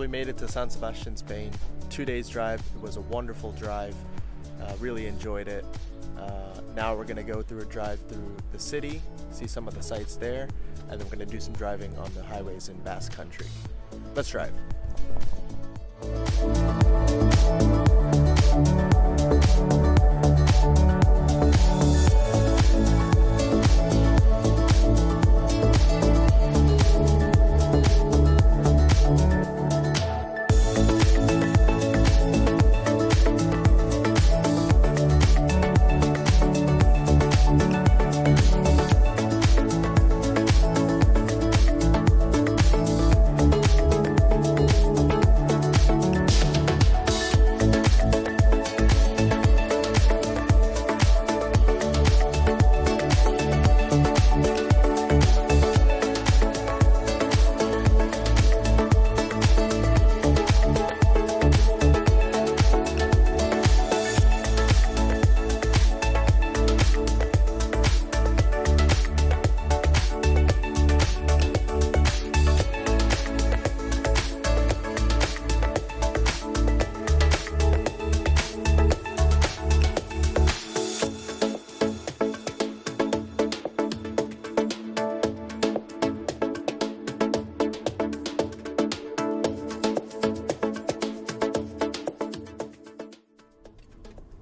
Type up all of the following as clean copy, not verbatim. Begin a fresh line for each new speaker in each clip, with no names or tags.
we made it to San Sebastian, Spain. 2 days drive. It was a wonderful drive. Really enjoyed it. Now we're going to go through a drive through the city, see some of the sights there, and then we're going to do some driving on the highways in Basque Country. Let's drive.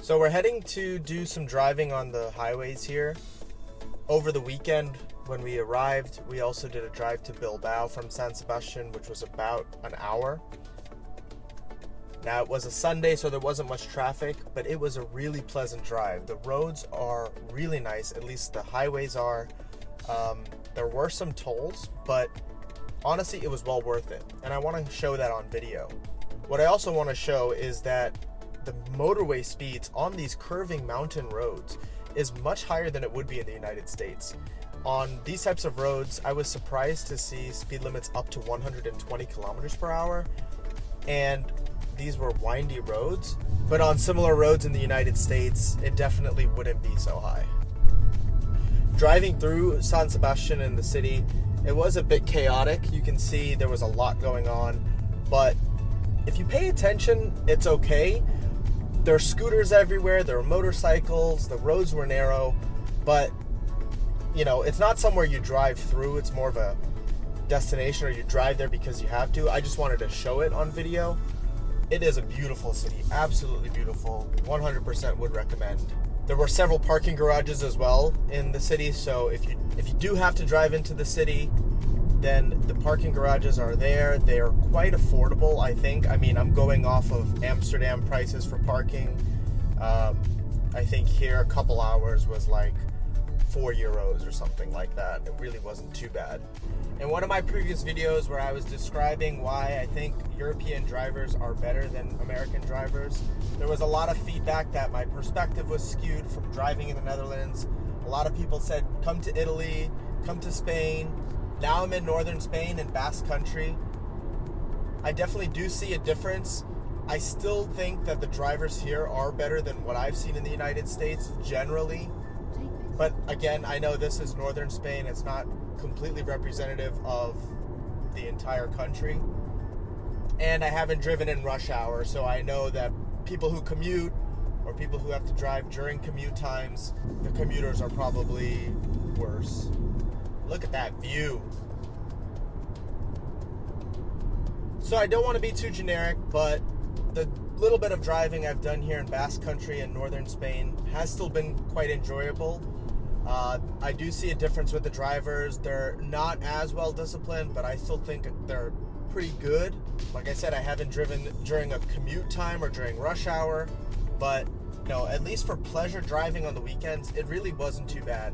So we're heading to do some driving on the highways here. Over the weekend when we arrived, we also did a drive to Bilbao from San Sebastian, which was about an hour. Now it was a Sunday, so there wasn't much traffic, but it was a really pleasant drive. The roads are really nice, at least the highways are. There were some tolls, but honestly it was well worth it. And I want to show that on video. What I also want to show is that the motorway speeds on these curving mountain roads is much higher than it would be in the United States. On these types of roads, I was surprised to see speed limits up to 120 kilometers per hour, and these were windy roads, but on similar roads in the United States, it definitely wouldn't be so high. Driving through San Sebastian in the city, it was a bit chaotic. You can see there was a lot going on, but if you pay attention, it's okay. There are scooters everywhere, there are motorcycles, the roads were narrow, but you know, it's not somewhere you drive through, it's more of a destination, or you drive there because you have to. I just wanted to show it on video. It is a beautiful city, absolutely beautiful, 100% would recommend. There were several parking garages as well in the city, so if you do have to drive into the city, then the parking garages are there. They are quite affordable, I think. I mean, I'm going off of Amsterdam prices for parking. I think here a couple hours was like €4 or something like that. It really wasn't too bad. In one of my previous videos where I was describing why I think European drivers are better than American drivers, there was a lot of feedback that my perspective was skewed from driving in the Netherlands. A lot of people said, come to Italy, come to Spain. Now I'm in northern Spain in Basque Country. I definitely do see a difference. I still think that the drivers here are better than what I've seen in the United States generally. But again, I know this is northern Spain. It's not completely representative of the entire country. And I haven't driven in rush hour, so I know that people who commute or people who have to drive during commute times, the commuters are probably worse. Look at that view. So I don't want to be too generic, but the little bit of driving I've done here in Basque Country in northern Spain has still been quite enjoyable. I do see a difference with the drivers. They're not as well disciplined, but I still think they're pretty good. Like I said, I haven't driven during a commute time or during rush hour, but at least for pleasure driving on the weekends, it really wasn't too bad.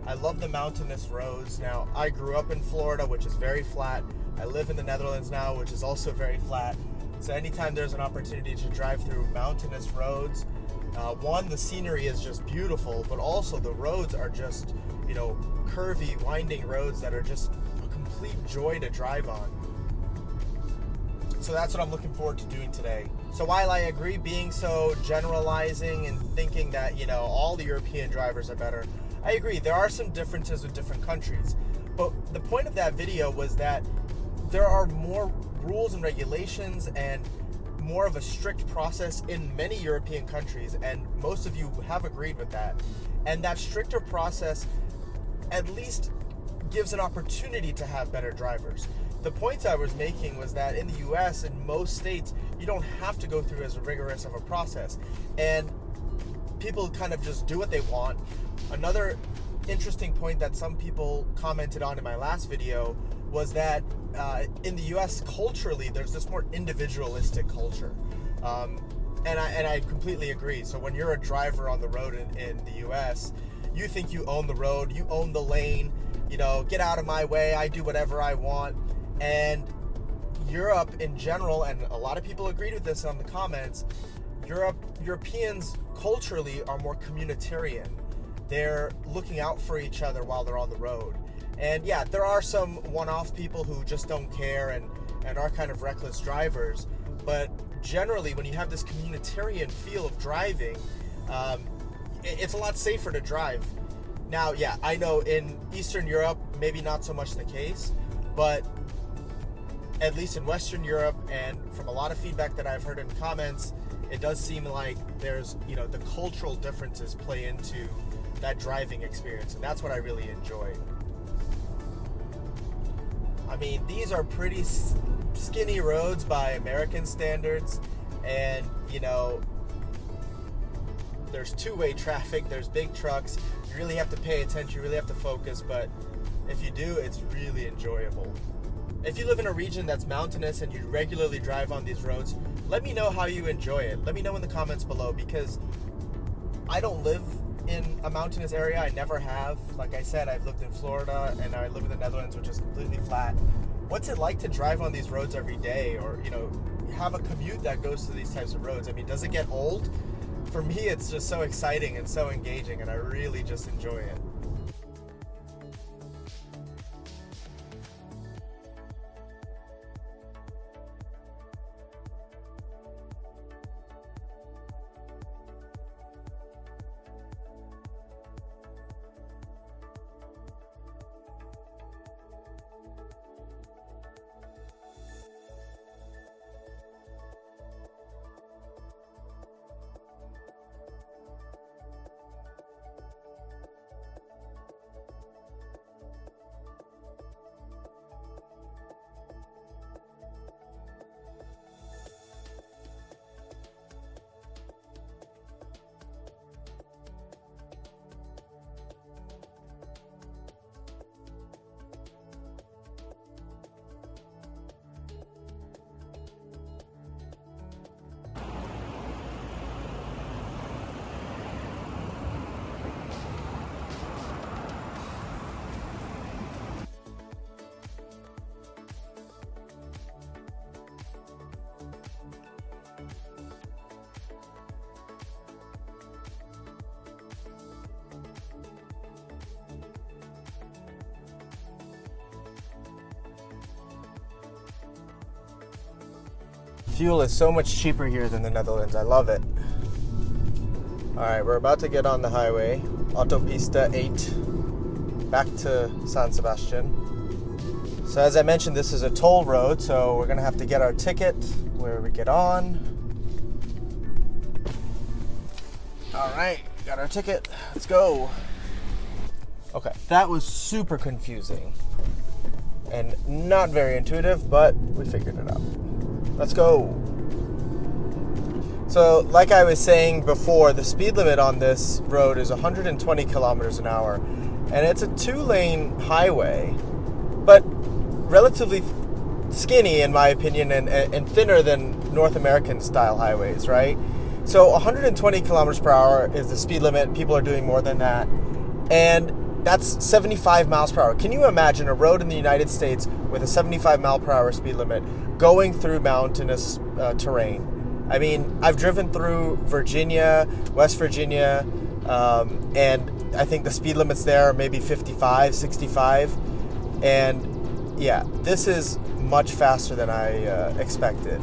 I love the mountainous roads. Now, I grew up in Florida, which is very flat. I live in the Netherlands now, which is also very flat. So anytime there's an opportunity to drive through mountainous roads, one, the scenery is just beautiful, but also the roads are just, curvy, winding roads that are just a complete joy to drive on. So that's what I'm looking forward to doing today. So while I agree being so generalizing and thinking that, all the European drivers are better, I agree, there are some differences with different countries. But the point of that video was that there are more rules and regulations and more of a strict process in many European countries, and most of you have agreed with that. And that stricter process at least gives an opportunity to have better drivers. The points I was making was that in the US, in most states, you don't have to go through as rigorous of a process. And people kind of just do what they want. Another interesting point that some people commented on in my last video was that in the US, culturally, there's this more individualistic culture. And I completely agree. So when you're a driver on the road in the US, you think you own the road, you own the lane, get out of my way, I do whatever I want. And Europe in general, and a lot of people agreed with this on the comments, Europeans culturally are more communitarian. They're looking out for each other while they're on the road. And yeah, there are some one-off people who just don't care and are kind of reckless drivers. But generally, when you have this communitarian feel of driving, it's a lot safer to drive. Now, yeah, I know in Eastern Europe, maybe not so much the case, but at least in Western Europe, and from a lot of feedback that I've heard in comments, it does seem like there's, the cultural differences play into that driving experience, and that's what I really enjoyed. I mean, these are pretty skinny roads by American standards, and, there's two-way traffic, there's big trucks, you really have to pay attention, you really have to focus, but if you do, it's really enjoyable. If you live in a region that's mountainous and you regularly drive on these roads, let me know how you enjoy it. Let me know in the comments below, because I don't live in a mountainous area. I never have. Like I said, I've lived in Florida and I live in the Netherlands, which is completely flat. What's it like to drive on these roads every day, or, have a commute that goes to these types of roads? I mean, does it get old? For me, it's just so exciting and so engaging, and I really just enjoy it. Fuel is so much cheaper here than the Netherlands. I love it. Alright, we're about to get on the highway. Autopista 8. Back to San Sebastian. So as I mentioned, this is a toll road, so we're going to have to get our ticket where we get on. Alright, got our ticket. Let's go. Okay, that was super confusing. And not very intuitive, but we figured it out. Let's go. So, like I was saying before, the speed limit on this road is 120 kilometers an hour. And it's a 2-lane highway, but relatively skinny, in my opinion, and thinner than North American style highways, right? So 120 kilometers per hour is the speed limit. People are doing more than that. And that's 75 miles per hour. Can you imagine a road in the United States with a 75 mile per hour speed limit going through mountainous terrain? I mean, I've driven through Virginia, West Virginia, and I think the speed limits there are maybe 55, 65. And yeah, this is much faster than I expected.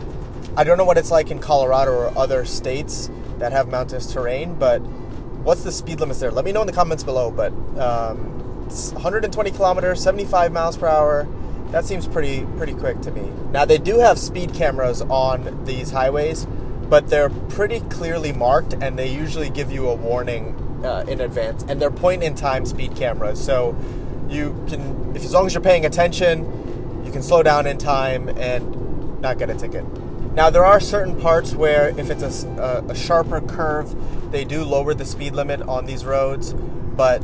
I don't know what it's like in Colorado or other states that have mountainous terrain, but what's the speed limits there? Let me know in the comments below. But it's 120 kilometers, 75 miles per hour, That seems pretty quick to me. Now, they do have speed cameras on these highways, but they're pretty clearly marked, and they usually give you a warning in advance. And they're point-in-time speed cameras, so you can, as long as you're paying attention, you can slow down in time and not get a ticket. Now, there are certain parts where if it's a sharper curve, they do lower the speed limit on these roads. But,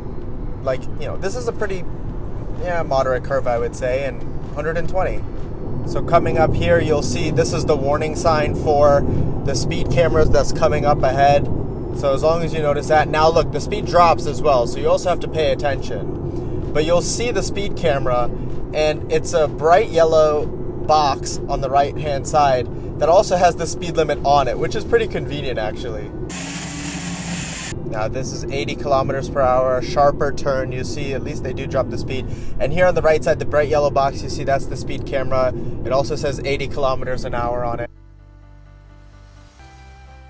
like, you know, this is a pretty moderate curve, I would say, and 120. So coming up here, you'll see this is the warning sign for the speed cameras that's coming up ahead. So as long as you notice that. Now, look, the speed drops as well, so you also have to pay attention. But you'll see the speed camera, and it's a bright yellow box on the right-hand side that also has the speed limit on it, which is pretty convenient, actually. Now, this is 80 kilometers per hour, sharper turn. You see, at least they do drop the speed. And here on the right side, the bright yellow box, you see that's the speed camera. It also says 80 kilometers an hour on it.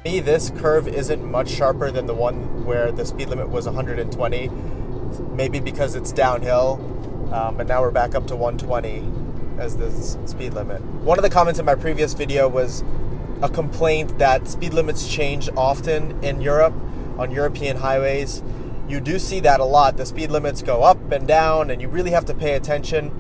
For me, this curve isn't much sharper than the one where the speed limit was 120. Maybe because it's downhill, but now we're back up to 120 as the speed limit. One of the comments in my previous video was a complaint that speed limits change often in Europe, on European highways. You do see that a lot. The speed limits go up and down, and you really have to pay attention.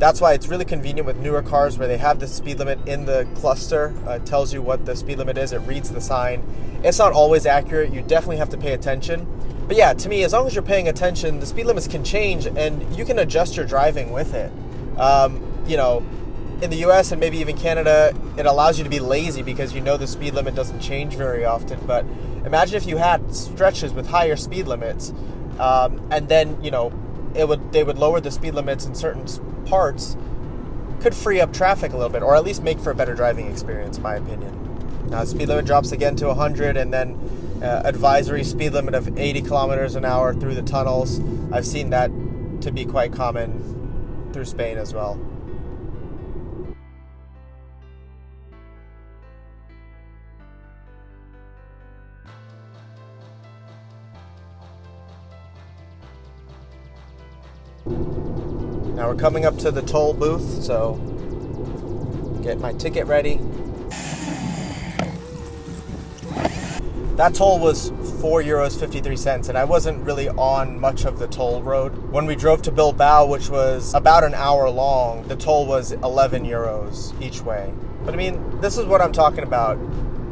That's why it's really convenient with newer cars where they have the speed limit in the cluster. It tells you what the speed limit is. It reads the sign. It's not always accurate. You definitely have to pay attention. But yeah, to me, as long as you're paying attention, the speed limits can change, and you can adjust your driving with it. You know, in the US and maybe even Canada, it allows you to be lazy because you know the speed limit doesn't change very often. But imagine if you had stretches with higher speed limits, and then, you know, they would lower the speed limits in certain parts. Could free up traffic a little bit, or at least make for a better driving experience, in my opinion. Now, speed limit drops again to 100, and then advisory speed limit of 80 kilometers an hour through the tunnels. I've seen that to be quite common through Spain as well. Now we're coming up to the toll booth, so get my ticket ready. That toll was €4.53, and I wasn't really on much of the toll road. When we drove to Bilbao, which was about an hour long, the toll was €11 each way. But I mean, this is what I'm talking about.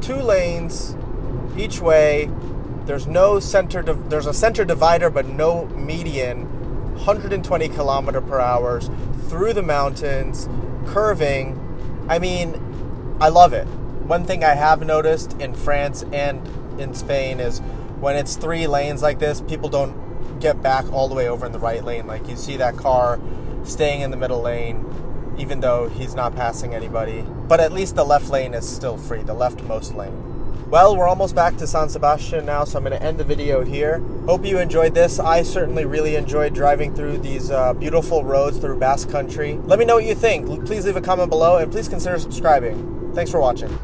2 lanes each way. There's there's a center divider, but no median. 120 kilometer per hour through the mountains, curving. I mean, I love it. One thing I have noticed in France and in Spain is when it's 3 lanes like this, people don't get back all the way over in the right lane. Like, you see that car staying in the middle lane, even though he's not passing anybody. But at least the left lane is still free, the leftmost lane. Well, we're almost back to San Sebastian now, so I'm going to end the video here. Hope you enjoyed this. I certainly really enjoyed driving through these beautiful roads through Basque Country. Let me know what you think. Please leave a comment below, and please consider subscribing. Thanks for watching.